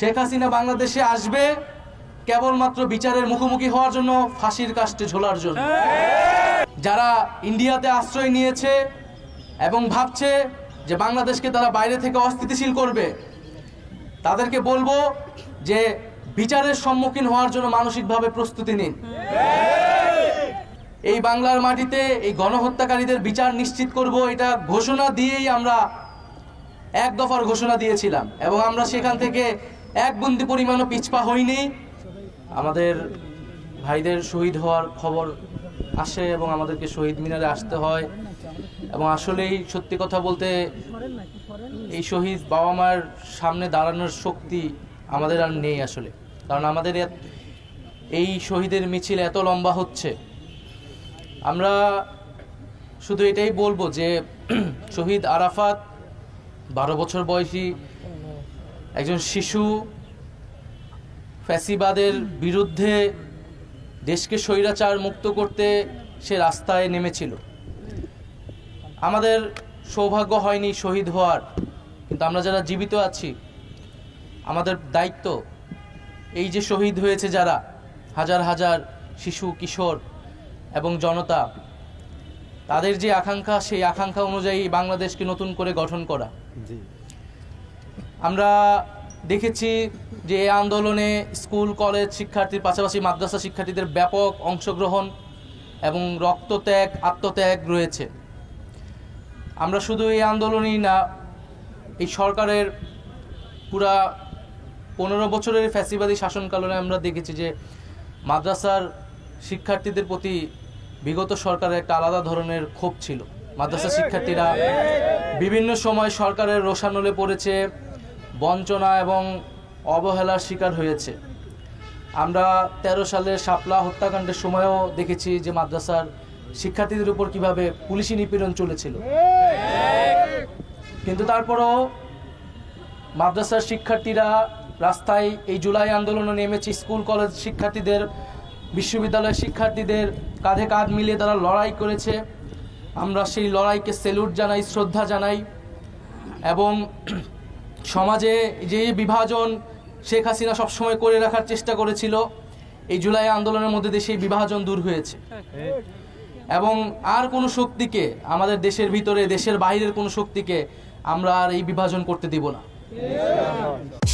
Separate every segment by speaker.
Speaker 1: শেখ হাসিনা বাংলাদেশে আসবে কেবলমাত্র বিচারের মুখোমুখি হওয়ার জন্য, ফাঁসির কাস্টে ঝোলার জন্য। যারা ইন্ডিয়াতে আশ্রয় নিয়েছে এবং ভাবছে যে বাংলাদেশকে তারা বাইরে থেকে অস্থিতিশীল করবে, তাদেরকে বলবো যে বিচারের সম্মুখীন হওয়ার জন্য মানসিকভাবে প্রস্তুতি নিন। এই বাংলার মাটিতে এই গণহত্যাকারীদের বিচার নিশ্চিত করব, এটা ঘোষণা দিয়েই আমরা এক দফার ঘোষণা দিয়েছিলাম এবং আমরা সেখান থেকে এক বিন্দু পরিমাণও পিছপা হইনি। আমাদের ভাইদের শহীদ হওয়ার খবর আসে এবং আমাদেরকে শহীদ মিনারে আসতে হয় এবং আসলেই সত্যি কথা বলতে এই শহীদ বাবা মার সামনে দাঁড়ানোর শক্তি আমাদের আর নেই আসলে। কারণ আমাদের এই শহীদের মিছিল এত লম্বা হচ্ছে। আমরা শুধু এটাই বলবো যে শহীদ আরাফাত 12 বছর বয়সী একজন শিশু, ফ্যাসিবাদের বিরুদ্ধে দেশকে স্বৈরাচার মুক্ত করতে সে রাস্তায় নেমেছিল। আমাদের সৌভাগ্য হয়নি শহীদ হওয়ার, কিন্তু আমরা যারা জীবিত আছি আমাদের দায়িত্ব এই যে শহীদ হয়েছে যারা হাজার হাজার শিশু, কিশোর এবং জনতা, তাদের যে আকাঙ্ক্ষা, সেই আকাঙ্ক্ষা অনুযায়ী বাংলাদেশকে নতুন করে গঠন করা। আমরা দেখেছি যে এই আন্দোলনে স্কুল কলেজ শিক্ষার্থীর পাশাপাশি মাদ্রাসা শিক্ষার্থীদের ব্যাপক অংশগ্রহণ এবং রক্তত্যাগ, আত্মত্যাগ রয়েছে। আমরা শুধু এই আন্দোলনই না, এই সরকারের পুরা 15 বছরের ফ্যাসিবাদী শাসনকালে আমরা দেখেছি যে মাদ্রাসার শিক্ষার্থীদের প্রতি বিগত সরকারের একটা আলাদা ধরনের ক্ষোভ ছিল। মাদ্রাসা শিক্ষার্থীরা বিভিন্ন সময় সরকারের রোষানলে পড়েছে, বঞ্চনা এবং অবহেলার শিকার হয়েছে। আমরা 13 সালের শাপলা হত্যাকাণ্ডের সময়ও দেখেছি যে মাদ্রাসার শিক্ষার্থীদের উপর কিভাবে পুলিশি নিপীড়ন চলেছিল। কিন্তু তারপরও মাদ্রাসার শিক্ষার্থীরা রাস্তায় এই জুলাই আন্দোলনে নেমেছে। স্কুল কলেজ শিক্ষার্থীদের, বিশ্ববিদ্যালয়ের শিক্ষার্থীদের কাঁধে কাঁধ মিলিয়ে তারা লড়াই করেছে। আমরা সেই লড়াইকে স্যালুট জানাই, শ্রদ্ধা জানাই এবং সমাজে যে বিভাজন শেখ হাসিনা সবসময় করে রাখার চেষ্টা করেছিল, এই জুলাই আন্দোলনের মধ্যে দিয়ে সেই বিভাজন দূর হয়েছে এবং আর কোনো শক্তিকে, আমাদের দেশের ভিতরে দেশের বাইরের কোনো শক্তিকে আমরা আর এই বিভাজন করতে দিব না।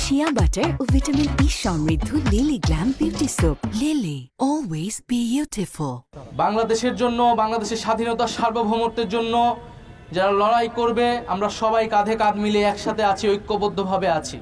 Speaker 2: শিয়া বাটার ও ভিটামিন ই সমৃদ্ধ lily glam beauty soap. Lily, always beautiful.
Speaker 1: বাংলাদেশের জন্য, বাংলাদেশের স্বাধীনতা সার্বভৌমত্বের জন্য যারা লড়াই করবে, আমরা সবাই কাঁধে কাঁধ মিলিয়ে একসাথে আছি, ঐক্যবদ্ধভাবে আছি।